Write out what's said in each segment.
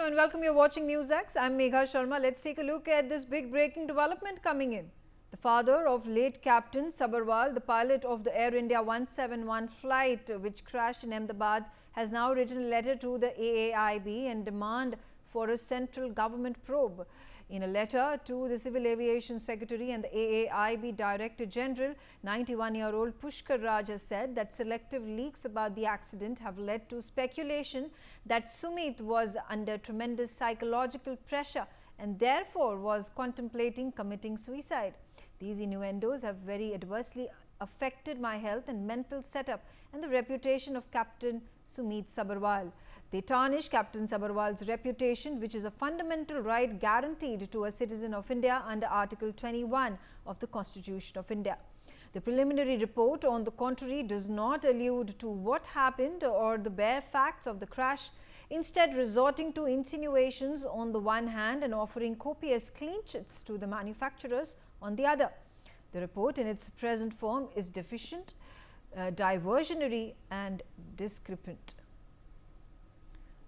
Hello and welcome. You're watching NewsX. I'm Megha Sharma. Let's take a look at this big breaking development coming in. The father of late Captain Sabharwal, the pilot of the Air India 171 flight which crashed in Ahmedabad, has now written a letter to the AAIB and demand for a central government probe. In a letter to the Civil Aviation Secretary and the AAIB Director General, 91-year-old Pushkar Raj has said that selective leaks about the accident have led to speculation that Sumit was under tremendous psychological pressure and therefore was contemplating committing suicide. These innuendos have very adversely affected my health and mental setup and the reputation of Captain Sumit Sabharwal. They tarnish Captain Sabharwal's reputation, which is a fundamental right guaranteed to a citizen of India under Article 21 of the Constitution of India. The preliminary report, on the contrary, does not allude to what happened or the bare facts of the crash, instead resorting to insinuations on the one hand and offering copious clean chits to the manufacturers on the other. The report in its present form is deficient, diversionary and discrepant.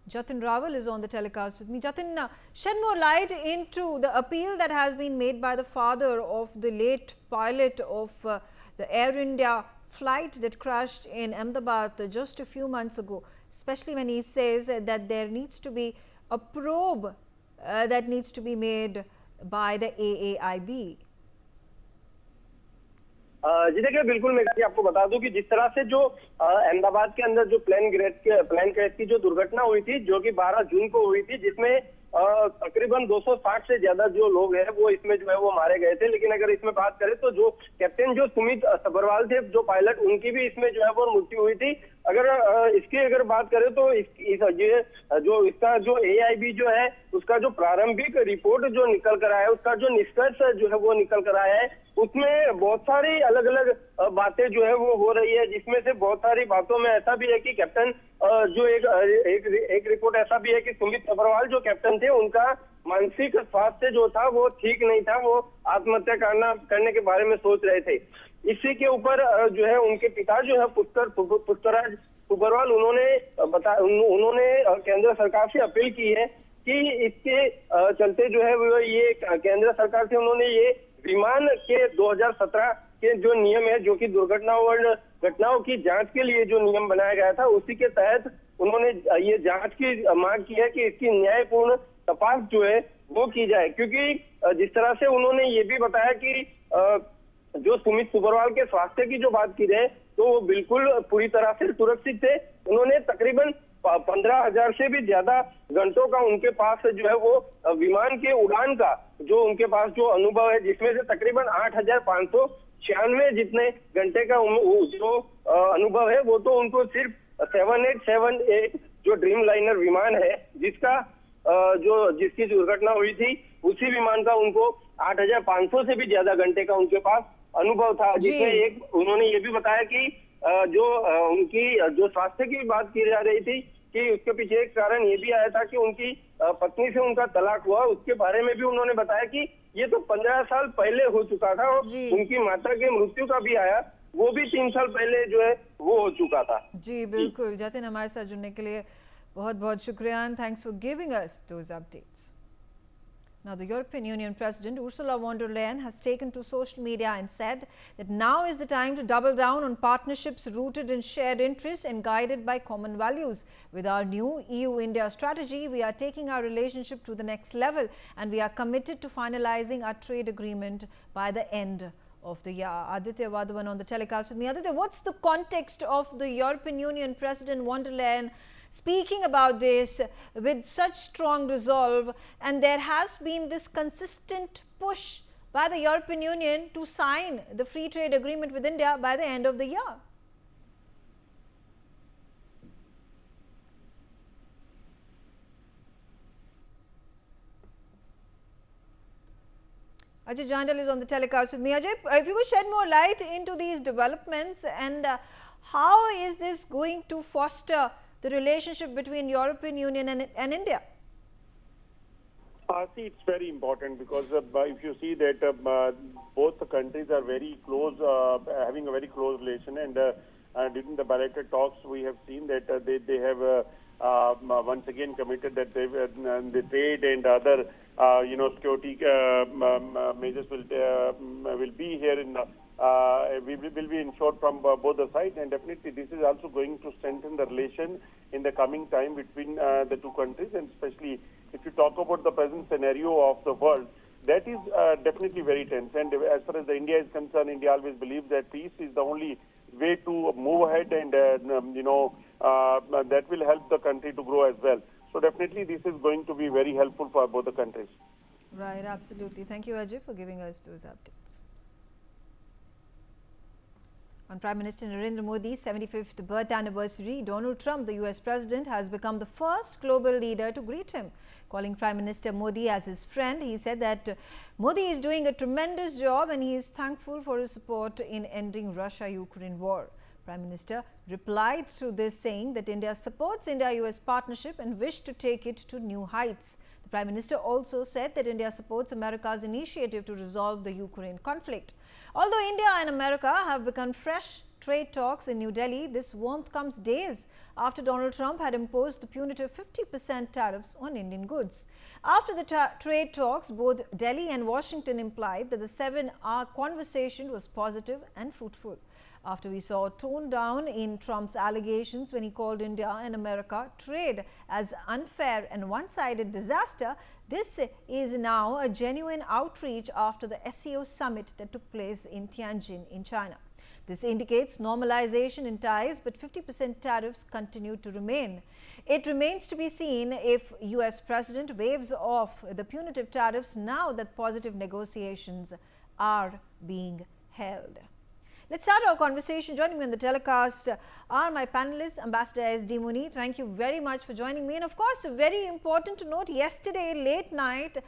Jatin Rawal is on the telecast with me. Jatin, shed more light into the appeal that has been made by the father of the late pilot of the Air India flight that crashed in Ahmedabad just a few months ago, especially when he says that there needs to be a probe that needs to be made by the AAIB. जी देखिए, बिल्कुल मैं आपको बता दूं कि जिस तरह से जो अहमदाबाद के अंदर जो प्लेन क्रैश की जो दुर्घटना हुई थी, जो कि 12 जून को हुई थी, जिसमें तकरीबन 260 से ज्यादा जो लोग हैं वो इसमें जो है वो मारे गए थे। लेकिन अगर इसमें बात करें तो जो कैप्टन जो सुमित सभरवाल थे, जो पायलट, उनकी भी इसमें जो है वो मृत्यु हुई थी। अगर बात करें तो इसका जो AIB जो है उसका जो प्रारंभिक रिपोर्ट जो निकल कर आया है, उसका जो निष्कर्ष जो है वो निकल कर आया है, उसमें बहुत सारी अलग अलग बातें जो है वो हो रही है, जिसमें से बहुत सारी बातों में ऐसा भी है कि कैप्टन जो एक रिपोर्ट ऐसा भी है कि सुमित सभरवाल जो कैप्टन थे, उनका मानसिक स्वास्थ्य जो था वो ठीक नहीं था, वो आत्महत्या करने के बारे में सोच रहे थे। इसी के ऊपर जो है उनके पिता जो है पुष्कराज सभरवाल, उन्होंने केंद्र सरकार से अपील की है कि इसके चलते जो है वो ये केंद्र सरकार से उन्होंने ये विमान के 2017 के जो नियम है, जो कि घटनाओं की जांच के लिए जो नियम बनाया गया था, उसी के तहत उन्होंने ये जांच की मांग की है कि इसकी न्यायपूर्ण तपास जो है वो की जाए। क्योंकि जिस तरह से उन्होंने ये भी बताया कि जो सुमित सभरवाल के स्वास्थ्य की जो बात की जाए तो वो बिल्कुल पूरी तरह से सुरक्षित थे। उन्होंने तकरीबन 15,000 से भी ज्यादा घंटों का उनके पास जो है वो विमान के उड़ान का जो उनके पास जो अनुभव है, जिसमें से तकरीबन 8,596 जितने घंटे का जो अनुभव है, वो तो उनको सिर्फ 7878 जो ड्रीम लाइनर विमान है, जिसकी दुर्घटना हुई थी, उसी विमान का उनको 8,500 से भी ज्यादा घंटे का उनके पास अनुभव था। जिसमें उन्होंने ये भी बताया कि उनकी जो स्वास्थ्य की बात की जा रही थी कि उसके पीछे एक कारण ये भी आया था कि उनकी पत्नी से उनका तलाक हुआ, उसके बारे में भी उन्होंने बताया कि ये तो 15 साल पहले हो चुका था और उनकी माता के मृत्यु का भी आया, वो भी 3 साल पहले जो है वो हो चुका था। जी बिल्कुल, जतिन हमारे साथ जुड़ने के लिए बहुत बहुत शुक्रिया and thanks for giving us those updates. Now, the European Union President Ursula von der Leyen has taken to social media and said that now is the time to double down on partnerships rooted in shared interests and guided by common values. With our new EU-India strategy, we are taking our relationship to the next level and we are committed to finalizing our trade agreement by the end of the year. Aditya Vadhavan on the telecast with me. Aditya, what's the context of the European Union President von der Leyen speaking about this with such strong resolve, and there has been this consistent push by the European Union to sign the free trade agreement with India by the end of the year? Ajay Jandal is on the telecast with me. Ajay, if you could shed more light into these developments and how is this going to foster the relationship between European Union and India? See, it's very important because if you see that both the countries are very close, having a very close relation, and during the bilateral talks, we have seen that they have once again committed that the trade and other security measures will be here in will be ensured from both the sides, and definitely this is also going to strengthen the relation in the coming time between the two countries, and especially if you talk about the present scenario of the world, that is definitely very tense. And as far as the India is concerned, India always believes that peace is the only way to move ahead, and that will help the country to grow as well. So definitely this is going to be very helpful for both the countries. Right, absolutely. Thank you, Ajay, for giving us those updates. On Prime Minister Narendra Modi's 75th birth anniversary, Donald Trump, the US President, has become the first global leader to greet him. Calling Prime Minister Modi as his friend, he said that Modi is doing a tremendous job and he is thankful for his support in ending Russia-Ukraine war. Prime Minister replied to this saying that India supports India-US partnership and wished to take it to new heights. The Prime Minister also said that India supports America's initiative to resolve the Ukraine conflict. Although India and America have begun fresh trade talks in New Delhi, this warmth comes days after Donald Trump had imposed the punitive 50% tariffs on Indian goods. After the trade talks, both Delhi and Washington implied that the 7-hour conversation was positive and fruitful. After we saw a tone down in Trump's allegations when he called India and America trade as unfair and one-sided disaster, this is now a genuine outreach after the SCO summit that took place in Tianjin in China. This indicates normalization in ties, but 50% tariffs continue to remain. It remains to be seen if US President waves off the punitive tariffs now that positive negotiations are being held. Let's start our conversation. Joining me on the telecast are my panelists, Ambassador S.D. Muni. Thank you very much for joining me. And of course, very important to note, yesterday late night,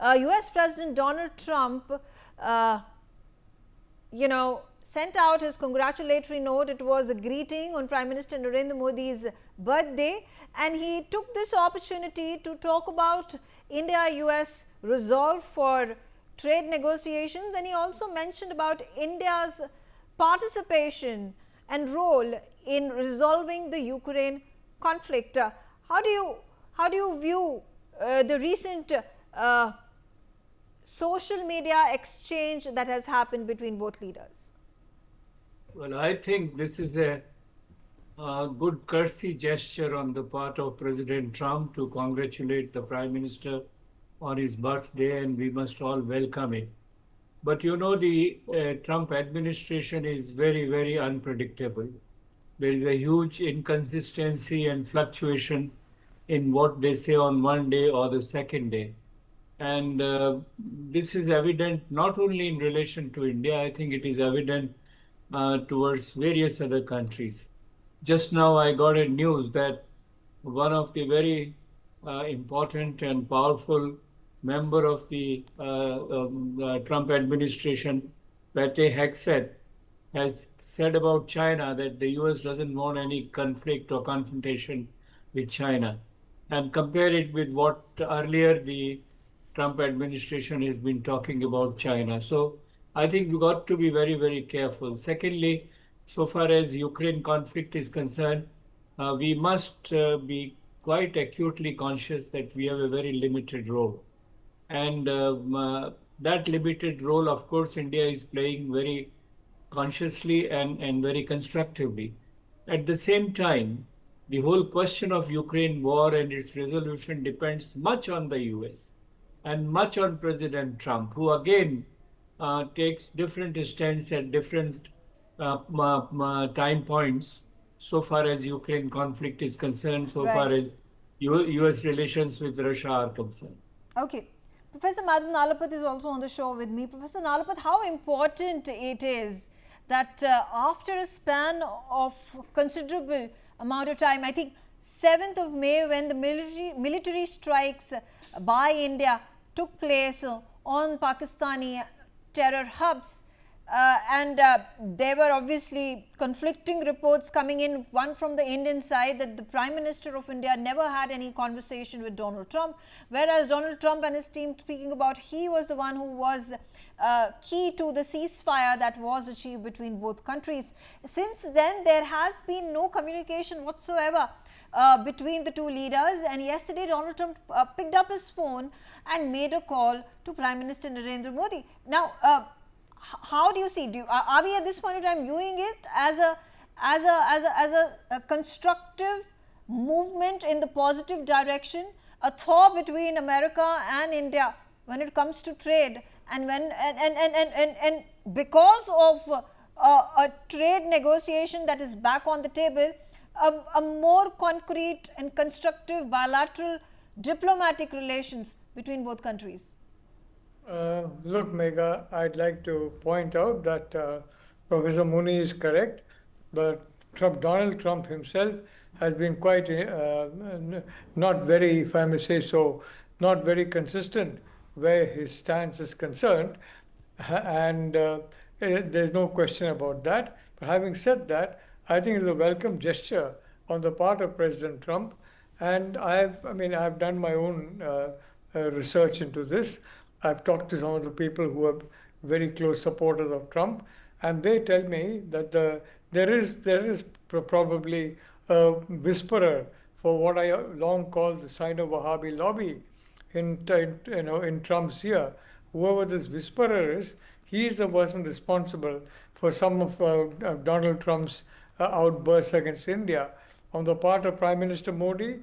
US President Donald Trump, sent out his congratulatory note. It was a greeting on Prime Minister Narendra Modi's birthday. And he took this opportunity to talk about India-US resolve for trade negotiations. And he also mentioned about India's participation and role in resolving the Ukraine conflict. How do you view the recent social media exchange that has happened between both leaders? Well, I think this is a good courtesy gesture on the part of President Trump to congratulate the Prime Minister on his birthday, and we must all welcome it. But the Trump administration is very, very unpredictable. There is a huge inconsistency and fluctuation in what they say on one day or the second day. And this is evident not only in relation to India, I think it is evident towards various other countries. Just now I got a news that one of the very important and powerful member of the Trump administration, Pete Hegseth, has said about China that the US doesn't want any conflict or confrontation with China, and compare it with what earlier the Trump administration has been talking about China. So I think we got to be very, very careful. Secondly, so far as Ukraine conflict is concerned, we must be quite acutely conscious that we have a very limited role. And that limited role, of course, India is playing very consciously and very constructively. At the same time, the whole question of Ukraine war and its resolution depends much on the US and much on President Trump, who again takes different stands at different time points so far as Ukraine conflict is concerned, so far as US relations with Russia are concerned. Okay. Professor Madhav Nalapat is also on the show with me. Professor Nalapat, how important it is that after a span of considerable amount of time, I think 7th of May, when the military strikes by India took place on Pakistani terror hubs, there were obviously conflicting reports coming in, one from the Indian side that the Prime Minister of India never had any conversation with Donald Trump, whereas Donald Trump and his team speaking about he was the one who was key to the ceasefire that was achieved between both countries. Since then, there has been no communication whatsoever between the two leaders, and yesterday Donald Trump picked up his phone and made a call to Prime Minister Narendra Modi. Now, how do you see? Are we at this point in time viewing it as a constructive movement in the positive direction, a thaw between America and India when it comes to trade, and and because of a trade negotiation that is back on the table, a more concrete and constructive bilateral diplomatic relations between both countries? Look, Megha, I'd like to point out that Professor Mooney is correct, but Donald Trump himself has been quite not very, if I may say so, not very consistent where his stance is concerned, and there's no question about that. But having said that, I think it's a welcome gesture on the part of President Trump, and I've done my own research into this. I've talked to some of the people who are very close supporters of Trump, and they tell me that there is probably a whisperer for what I long called the Sino-Wahhabi lobby in Trump's ear. Whoever this whisperer is, he is the person responsible for some of Donald Trump's outbursts against India. On the part of Prime Minister Modi,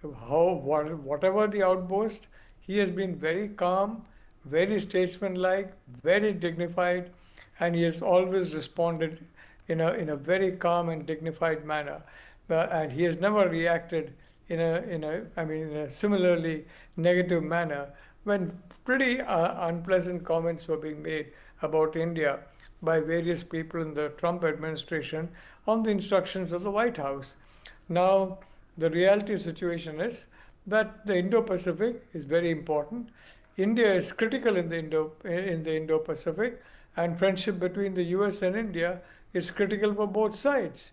whatever the outburst, he has been very calm, very statesmanlike, very dignified, and he has always responded in a very calm and dignified manner. And he has never reacted in a similarly negative manner when pretty unpleasant comments were being made about India by various people in the Trump administration on the instructions of the White House. Now, the reality situation is that the Indo-Pacific is very important. India is critical in the Indo-Pacific, and friendship between the US and India is critical for both sides.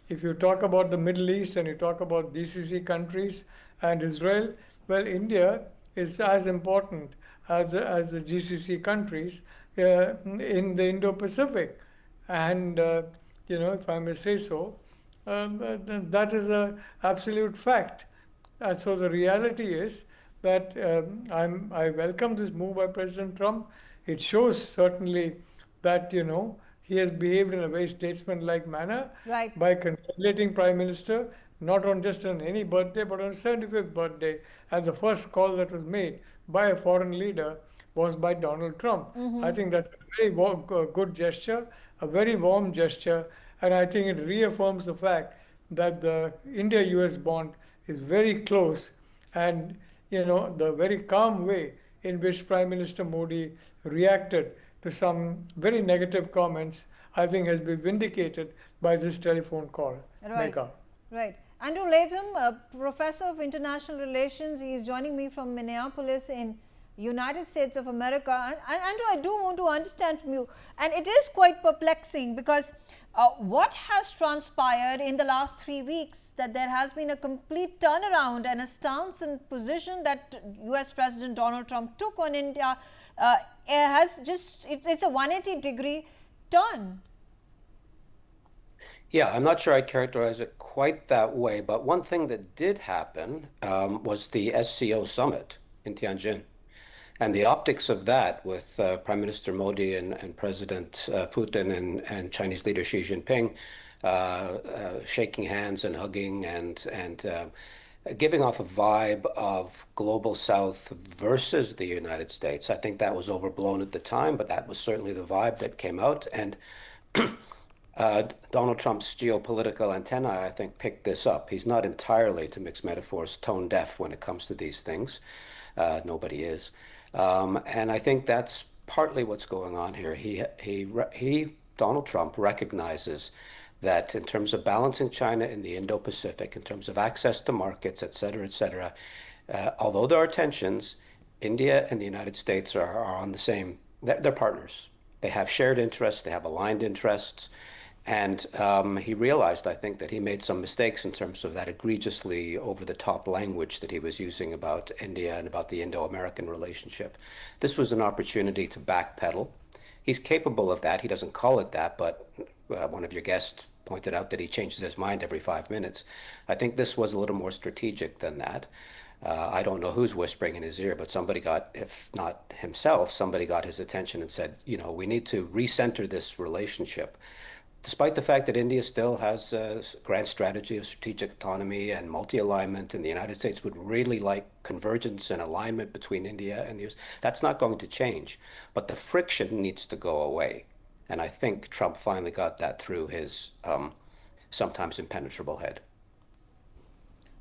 If you talk about the Middle East and you talk about GCC countries and Israel, well, India is as important as the GCC countries in the Indo-Pacific. And, if I may say so, that is an absolute fact. And so the reality is that I welcome this move by President Trump. It shows certainly that, he has behaved in a very statesman-like manner by congratulating Prime Minister, not on just on any birthday, but on his 75th birthday. And the first call that was made by a foreign leader was by Donald Trump. I think that's a very good gesture, a very warm gesture, and I think it reaffirms the fact that the India-US bond is very close, and the very calm way in which Prime Minister Modi reacted to some very negative comments, I think has been vindicated by this telephone call. Megha. Right. Andrew Latham, a professor of international relations, he is joining me from Minneapolis in United States of America. And Andrew, I do want to understand from you, and it is quite perplexing because what has transpired in the last 3 weeks, that there has been a complete turnaround and a stance and position that US President Donald Trump took on India has just, it's a 180-degree turn. Yeah, I'm not sure I'd characterize it quite that way, but one thing that did happen was the SCO summit in Tianjin. And the optics of that with Prime Minister Modi and President Putin and Chinese leader Xi Jinping shaking hands and hugging and giving off a vibe of global South versus the United States. I think that was overblown at the time, but that was certainly the vibe that came out. And Donald Trump's geopolitical antennae, I think, picked this up. He's not entirely, to mix metaphors, tone deaf when it comes to these things. Nobody is. And I think that's partly what's going on here. Donald Trump recognizes that in terms of balancing China in the Indo-Pacific, in terms of access to markets, et cetera, although there are tensions, India and the United States are on the same, they're partners. They have shared interests, they have aligned interests. And he realized, I think, that he made some mistakes in terms of that egregiously over-the-top language that he was using about India and about the Indo-American relationship. This was an opportunity to backpedal. He's capable of that. He doesn't call it that, but one of your guests pointed out that he changes his mind every 5 minutes. I think this was a little more strategic than that. I don't know who's whispering in his ear, but somebody got, if not himself, somebody got his attention and said, you know, we need to recenter this relationship. Despite the fact that India still has a grand strategy of strategic autonomy and multi-alignment, and the United States would really like convergence and alignment between India and the US, that's not going to change. But the friction needs to go away. And I think Trump finally got that through his sometimes impenetrable head.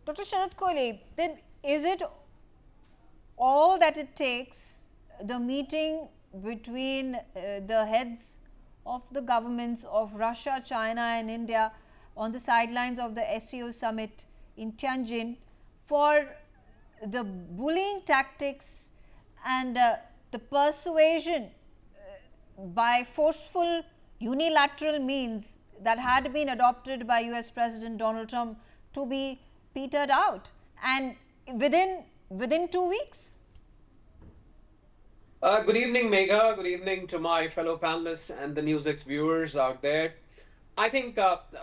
Dr. Sharad Kohli, then is it all that it takes, the meeting between the heads of the governments of Russia, China and India on the sidelines of the SCO summit in Tianjin, for the bullying tactics and the persuasion by forceful unilateral means that had been adopted by US President Donald Trump to be petered out, and within 2 weeks? Good evening, Megha. Good evening to my fellow panelists and the NewsX viewers out there. I think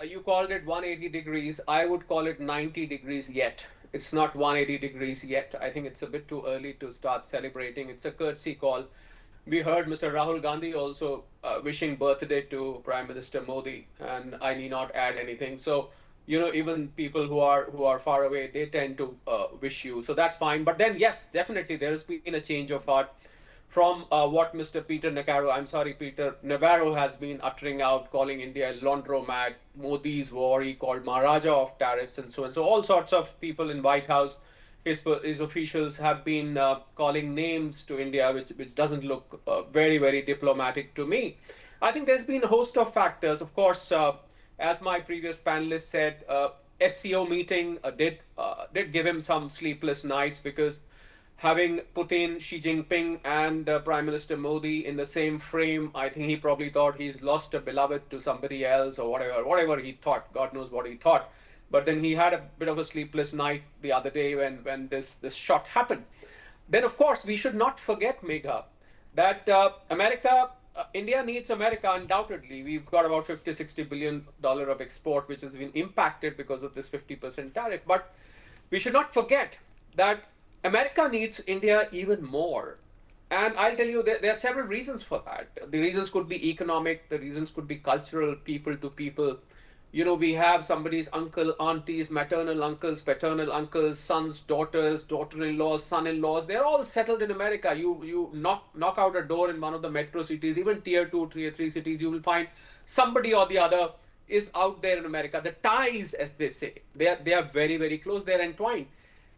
you called it 180 degrees. I would call it 90 degrees yet. It's not 180 degrees yet. I think it's a bit too early to start celebrating. It's a courtesy call. We heard Mr. Rahul Gandhi also wishing birthday to Prime Minister Modi, and I need not add anything. So, you know, even people who are far away, they tend to wish you. So that's fine. But then, yes, definitely there has been a change of heart from what Mr. Peter Navarro has been uttering out, calling India a laundromat, Modi's war, he called Maharaja of tariffs and so on. So all sorts of people in White House, his officials have been calling names to India, which doesn't look very, very diplomatic to me. I think there's been a host of factors. Of course, as my previous panelist said, SCO meeting did give him some sleepless nights, because having Putin, Xi Jinping, and Prime Minister Modi in the same frame, I think he probably thought he's lost a beloved to somebody else, or whatever he thought. God knows what he thought. But then he had a bit of a sleepless night the other day when this shot happened. Then, of course, we should not forget, Megha, that India needs America undoubtedly. We've got about $50-60 billion of export, which has been impacted because of this 50% tariff. But we should not forget that America needs India even more. And I'll tell you, there are several reasons for that. The reasons could be economic, the reasons could be cultural, people to people. You know, we have somebody's uncle, aunties, maternal uncles, paternal uncles, sons, daughters, daughter-in-laws, son-in-laws. They're all settled in America. You knock out a door in one of the metro cities, even tier 2, tier 3 cities, you will find somebody or the other is out there in America. The ties, as they say, they are very, very close. They're entwined.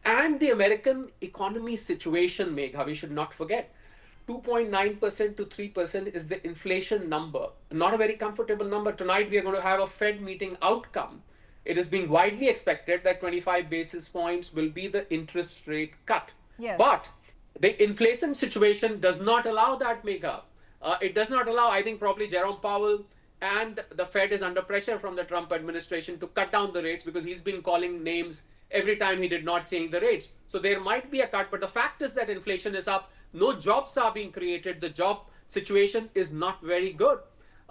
And the American economy situation, Megha, we should not forget. 2.9% to 3% is the inflation number. Not a very comfortable number. Tonight we are going to have a Fed meeting outcome. It is being widely expected that 25 basis points will be the interest rate cut. Yes. But the inflation situation does not allow that, Megha. It does not allow, I think probably Jerome Powell and the Fed is under pressure from the Trump administration to cut down the rates, because he's been calling names every time he did not change the rates. So there might be a cut, but the fact is that inflation is up. No jobs are being created. The job situation is not very good.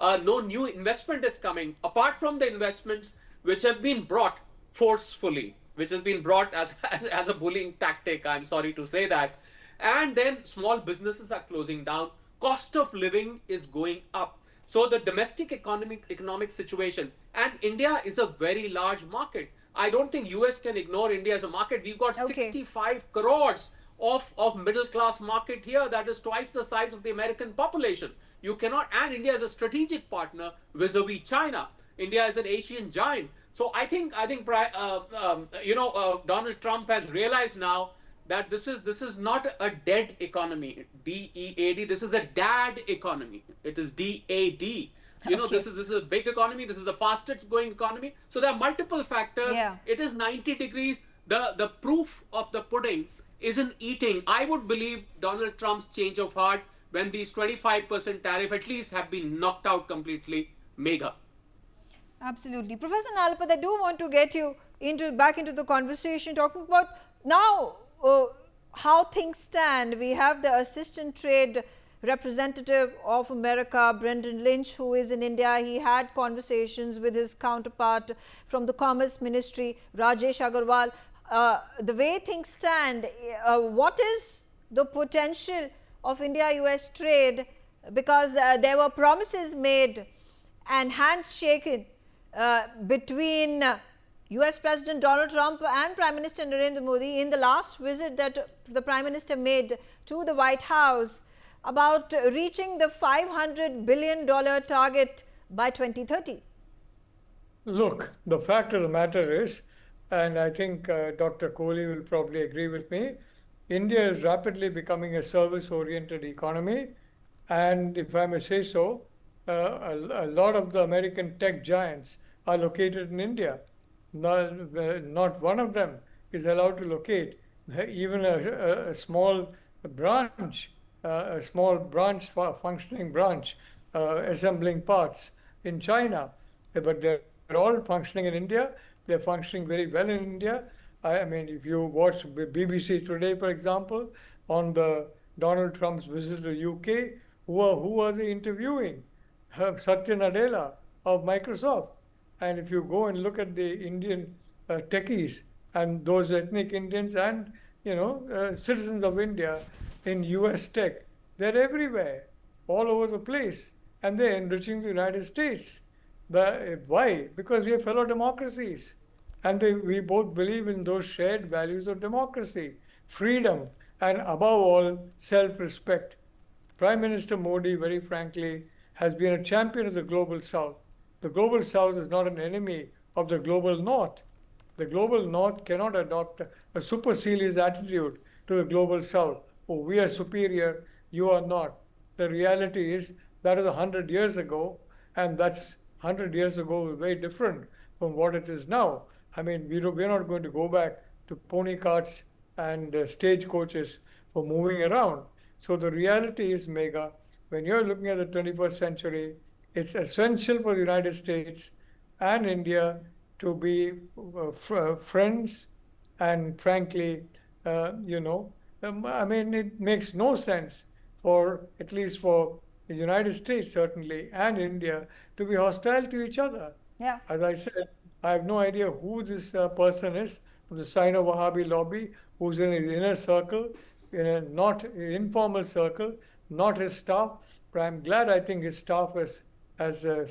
No new investment is coming, apart from the investments which have been brought forcefully, which has been brought as a bullying tactic. I'm sorry to say that. And then small businesses are closing down. Cost of living is going up. So the domestic economic situation, and India is a very large market. I don't think US can ignore India as a market. We've got 65 crores of middle class market here. That is twice the size of the American population. You cannot, and India is a strategic partner vis-a-vis China. India is an Asian giant. So I think Donald Trump has realized now that this is not a dead economy, DEAD. This is a dad economy. It is DAD. You know, this is a big economy. This is the fastest growing economy. So there are multiple factors. Yeah. It is 90 degrees. The proof of the pudding isn't eating. I would believe Donald Trump's change of heart when these 25% tariff at least have been knocked out completely, Megha. Absolutely. Professor Nalapad, I do want to get you back into the conversation, talking about now how things stand. We have the Assistant Trade Representative of America, Brendan Lynch, who is in India. He had conversations with his counterpart from the Commerce Ministry, Rajesh Agarwal. The way things stand, what is the potential of India-US trade? Because there were promises made and hands shaken between US President Donald Trump and Prime Minister Narendra Modi in the last visit that the Prime Minister made to the White House about reaching the $500 billion target by 2030. Look, the fact of the matter is, and I think Dr. Kohli will probably agree with me, India is rapidly becoming a service-oriented economy. And if I may say so, a lot of the American tech giants are located in India. Not one of them is allowed to locate even a small branch, functioning branch, assembling parts in China. But they're all functioning in India. They're functioning very well in India. I mean, if you watch BBC Today, for example, on the Donald Trump's visit to UK, who are they interviewing? Satya Nadella of Microsoft. And if you go and look at the Indian techies and those ethnic Indians and citizens of India in US tech, they're everywhere, all over the place, and they're enriching the United States. Why? Because we are fellow democracies, and we both believe in those shared values of democracy, freedom, and above all, self-respect. Prime Minister Modi, very frankly, has been a champion of the Global South. The Global South is not an enemy of the Global North. The Global North cannot adopt a supercilious attitude to the Global South. Oh, we are superior, you are not. The reality is that is 100 years ago, and that's 100 years ago was very different from what it is now. I mean, we're not going to go back to pony carts and stagecoaches for moving around. So the reality is, Megha, when you're looking at the 21st century, it's essential for the United States and India to be friends, and frankly, I mean, it makes no sense for, at least for the United States certainly, and India, to be hostile to each other. Yeah. As I said, I have no idea who this person is from the Sino-Wahhabi lobby, who's in his inner circle, in a not informal circle, not his staff. But I'm glad, I think his staff has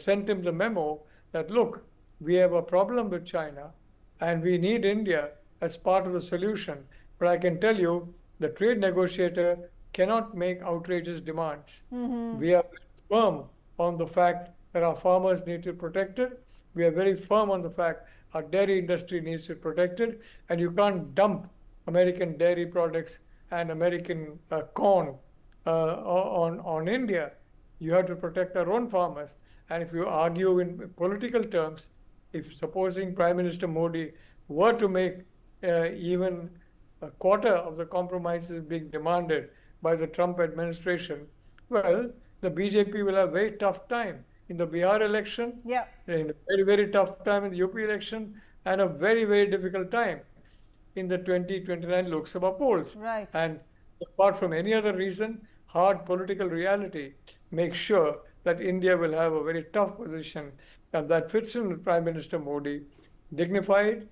sent him the memo that, look, we have a problem with China and we need India as part of the solution. But I can tell you, the trade negotiator cannot make outrageous demands. We are firm on the fact that our farmers need to be protected. We are very firm on the fact our dairy industry needs to be protected, and you can't dump American dairy products and American corn on India. You have to protect our own farmers. And if you argue in political terms, if supposing Prime Minister Modi were to make even a quarter of the compromises being demanded by the Trump administration, well, the BJP will have a very tough time in the Bihar election, in a very, very tough time in the UP election, and a very, very difficult time in the 2029 Lok Sabha polls. Right. And apart from any other reason, hard political reality makes sure that India will have a very tough position, and that fits in with Prime Minister Modi, dignified,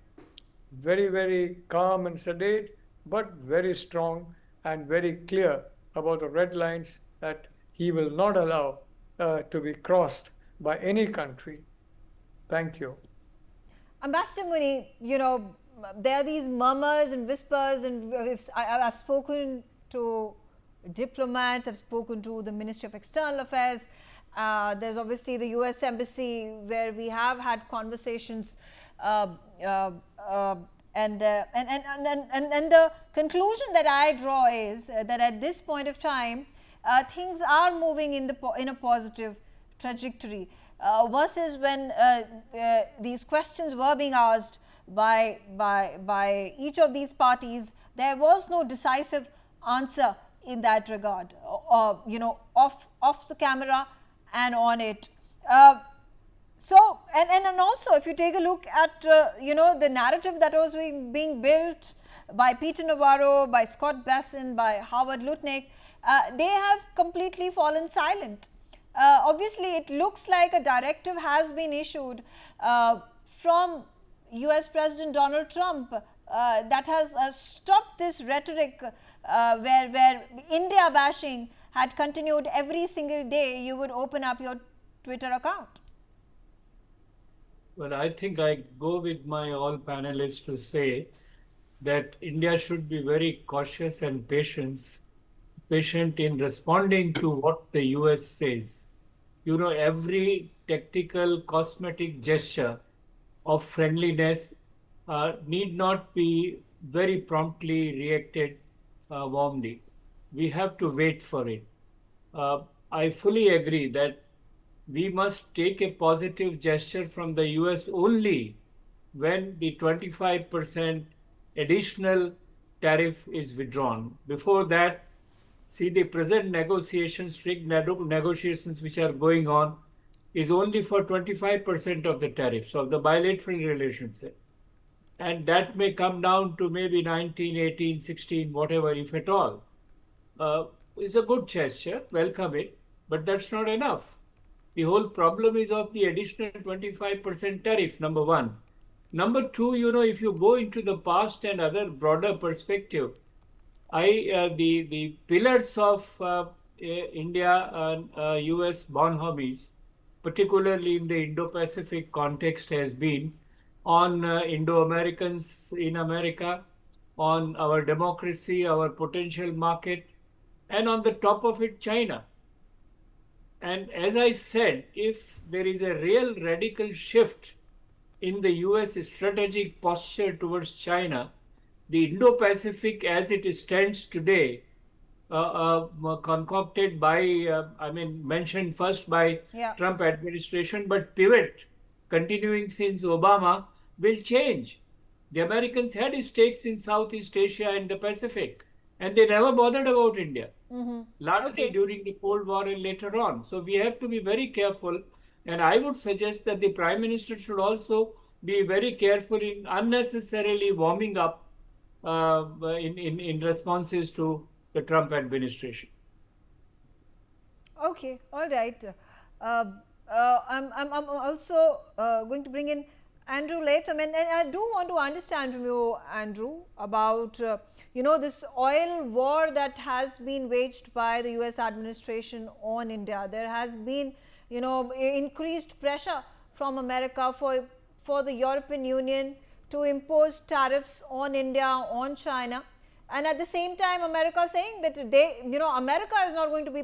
very, very calm and sedate, but very strong and very clear about the red lines that he will not allow to be crossed by any country. Thank you. Ambassador Muni, there are these murmurs and whispers, and I've spoken to diplomats, I've spoken to the Ministry of External Affairs. There's obviously the US Embassy, where we have had conversations, and the conclusion that I draw is that at this point of time, things are moving in a positive trajectory, versus when these questions were being asked by each of these parties, there was no decisive answer in that regard, off the camera and on it. So, and also, if you take a look at, the narrative that was being built by Peter Navarro, by Scott Besson, by Howard Lutnick, they have completely fallen silent. Obviously, it looks like a directive has been issued from US President Donald Trump that has stopped this rhetoric where India bashing had continued every single day you would open up your Twitter account. Well, I think I go with my all panelists to say that India should be very cautious and patient in responding to what the US says. Every tactical cosmetic gesture of friendliness need not be very promptly reacted warmly. We have to wait for it. I fully agree that we must take a positive gesture from the US only when the 25% additional tariff is withdrawn. Before that, see, the present negotiations, strict negotiations which are going on, is only for 25% of the tariffs of the bilateral relationship. And that may come down to maybe 19, 18, 16, whatever, if at all. It's a good gesture, welcome it, but that's not enough. The whole problem is of the additional 25% tariff, number one. Number two, if you go into the past and other broader perspective, the pillars of India and US bonhomies, particularly in the Indo-Pacific context, has been on Indo-Americans in America, on our democracy, our potential market, and on the top of it, China. And as I said, if there is a real radical shift in the US strategic posture towards China, the Indo-Pacific as it stands today, concocted by, mentioned first by Trump administration, but pivot continuing since Obama, will change. The Americans had stakes in Southeast Asia and the Pacific, and they never bothered about India, largely during the Cold War and later on. So we have to be very careful, and I would suggest that the Prime Minister should also be very careful in unnecessarily warming up in responses to the Trump administration. Okay, all right. I'm also going to bring in Andrew later, and I do want to understand from you, Andrew, about this oil war that has been waged by the US administration on India. There has been increased pressure from America for the European Union to impose tariffs on India, on China, and at the same time America saying that America is not going to be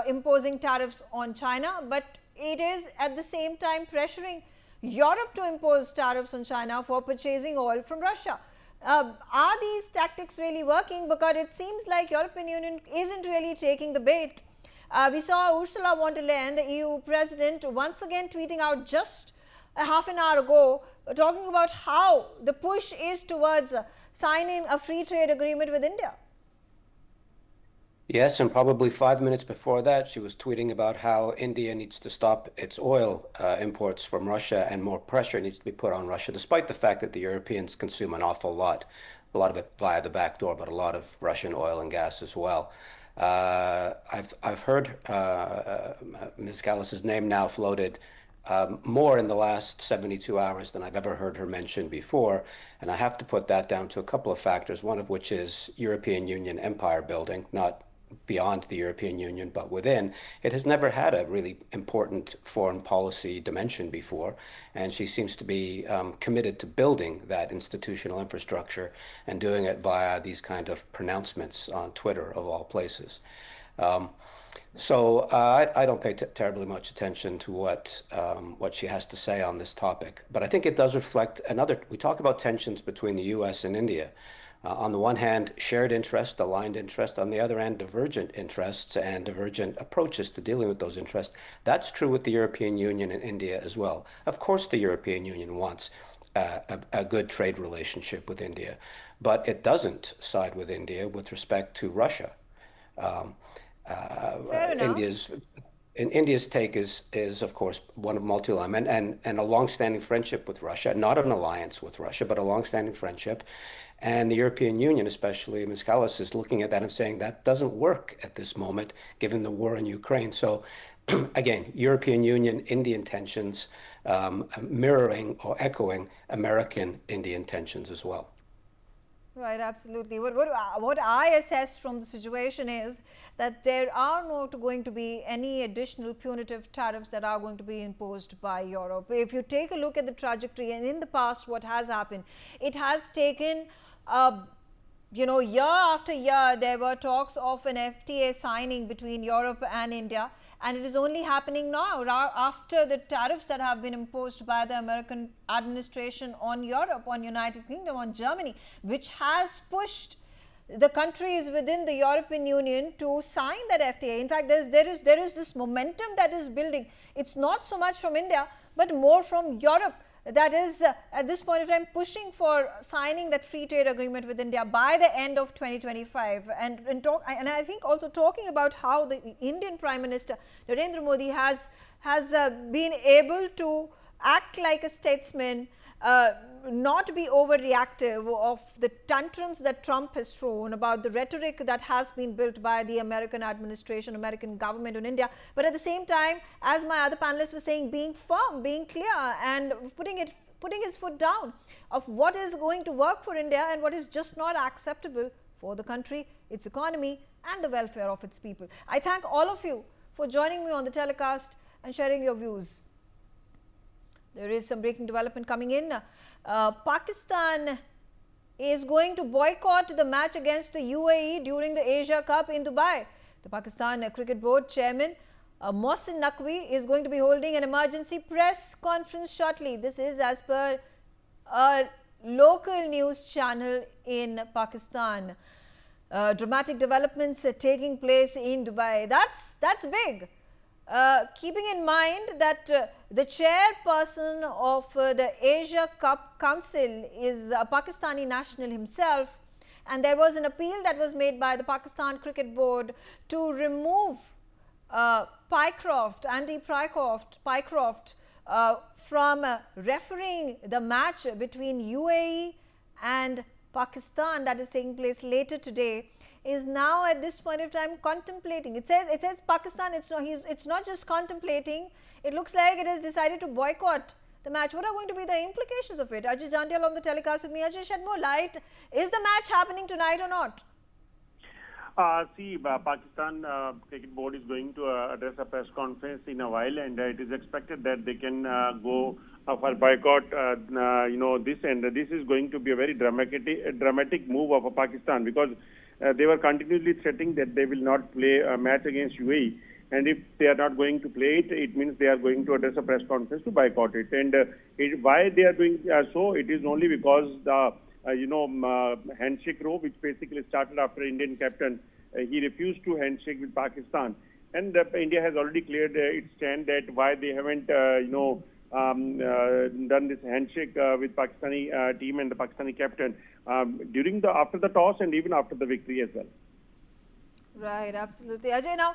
imposing tariffs on China, but it is at the same time pressuring Europe to impose tariffs on China for purchasing oil from Russia. Are these tactics really working? Because it seems like European Union isn't really taking the bait. We saw Ursula von der Leyen, the EU president, once again tweeting out just a half an hour ago, talking about how the push is towards signing a free trade agreement with India. Yes, and probably 5 minutes before that, she was tweeting about how India needs to stop its oil imports from Russia and more pressure needs to be put on Russia, despite the fact that the Europeans consume an awful lot of it via the back door, but a lot of Russian oil and gas as well. I've heard Ms. Callas's name now floated more in the last 72 hours than I've ever heard her mention before, and I have to put that down to a couple of factors, one of which is European Union empire building, not beyond the European Union, but within. It has never had a really important foreign policy dimension before, and she seems to be committed to building that institutional infrastructure and doing it via these kind of pronouncements on Twitter, of all places. So I don't pay terribly much attention to what she has to say on this topic, but I think it does reflect we talk about tensions between the US and India. On the one hand, shared interest, aligned interest. On the other hand, divergent interests and divergent approaches to dealing with those interests. That's true with the European Union and India as well. Of course, the European Union wants a good trade relationship with India, but it doesn't side with India with respect to Russia. Um, Fair enough. India's take is of course one of multi-alignment and a long-standing friendship with Russia, not an alliance with Russia, but a long-standing friendship. And the European Union, especially Ms. Kallas, is looking at that and saying that doesn't work at this moment, given the war in Ukraine. So again, European Union, Indian tensions mirroring or echoing American Indian tensions as well. Right, absolutely. What I assessed from the situation is that there are not going to be any additional punitive tariffs that are going to be imposed by Europe. If you take a look at the trajectory, and in the past what has happened, it has taken year after year, there were talks of an FTA signing between Europe and India, and it is only happening now after the tariffs that have been imposed by the American administration on Europe, on United Kingdom, on Germany, which has pushed the countries within the European Union to sign that FTA. In fact, there is this momentum that is building. It's not so much from India, but more from Europe, that is at this point of time pushing for signing that free trade agreement with India by the end of 2025. And I think also talking about how the Indian Prime Minister Narendra Modi has been able to act like a statesman, not be overreactive of the tantrums that Trump has thrown, about the rhetoric that has been built by the American administration, American government on India, but at the same time, as my other panelists were saying, being firm, being clear, and putting his foot down of what is going to work for India and what is just not acceptable for the country, its economy, and the welfare of its people. I thank all of you for joining me on the telecast and sharing your views. There is some breaking development coming in. Pakistan is going to boycott the match against the UAE during the Asia Cup in Dubai. The Pakistan Cricket Board Chairman Mohsin Naqvi is going to be holding an emergency press conference shortly. This is as per a local news channel in Pakistan. Dramatic developments taking place in Dubai. That's big. Keeping in mind that the chairperson of the Asia Cup Council is a Pakistani national himself, and there was an appeal that was made by the Pakistan Cricket Board to remove Andy Pycroft from refereeing the match between UAE and Pakistan that is taking place later today. Is now at this point of time contemplating. It says Pakistan. It's not just contemplating. It looks like it has decided to boycott the match. What are going to be the implications of it? Ajay Jandial on the telecast with me. Ajay, shed more light. Is the match happening tonight or not? Pakistan Cricket Board is going to address a press conference in a while, and it is expected that they can go for boycott. This, and this is going to be a very dramatic move of Pakistan, because they were continuously threatening that they will not play a match against UAE, and if they are not going to play it, it means they are going to address a press conference to boycott it. And why they are doing so? It is only because the handshake row, which basically started after Indian captain, he refused to handshake with Pakistan, and India has already cleared its stand that why they haven't done this handshake with Pakistani team and the Pakistani captain after the toss and even after the victory as well. Right, absolutely. Ajay, now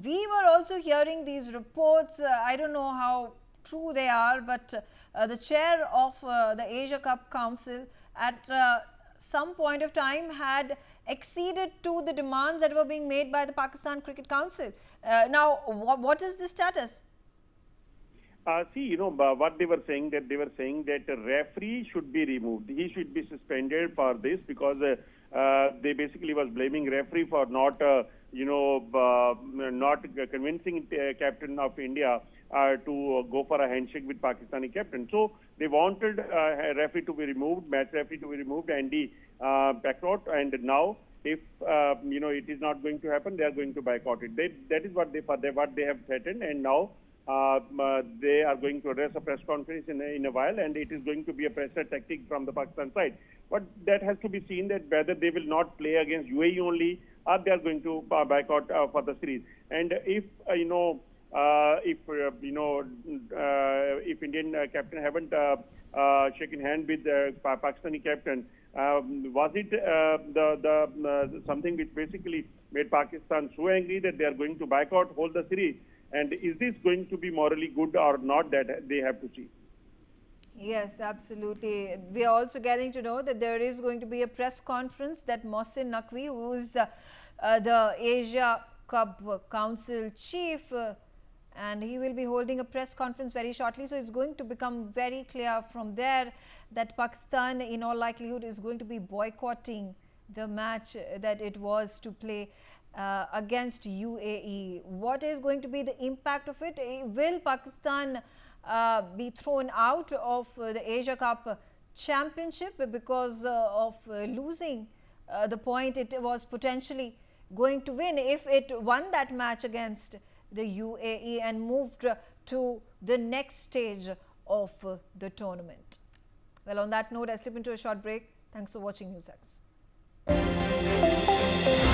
we were also hearing these reports. I don't know how true they are, but the chair of the Asia Cup Council at some point of time had acceded to the demands that were being made by the Pakistan Cricket Council. Now, what is the status? What they were saying, that the referee should be removed. He should be suspended for this, because they basically was blaming referee for not convincing captain of India to go for a handshake with Pakistani captain. So they wanted referee to be removed, match referee to be removed, Andy Pycroft, and now if it is not going to happen, they are going to boycott it. That is what they have threatened, and now they are going to address a press conference in a while, and it is going to be a pressure tactic from the Pakistan side. But that has to be seen, that whether they will not play against UAE only, or they are going to boycott for the series. And if Indian captain haven't shaken hand with the Pakistani captain, Was it something which basically made Pakistan so angry that they are going to boycott hold the series? And is this going to be morally good or not? That they have to see. Yes, absolutely. We are also getting to know that there is going to be a press conference that Mohsin Naqvi, who is the Asia Cup Council chief, and he will be holding a press conference very shortly. So it's going to become very clear from there that Pakistan, in all likelihood, is going to be boycotting the match that it was to play against UAE. What is going to be the impact of it? Will Pakistan be thrown out of the Asia Cup championship because of losing the point it was potentially going to win if it won that match against the UAE and moved to the next stage of the tournament? Well, on that note, I slip into a short break. Thanks for watching NewsX.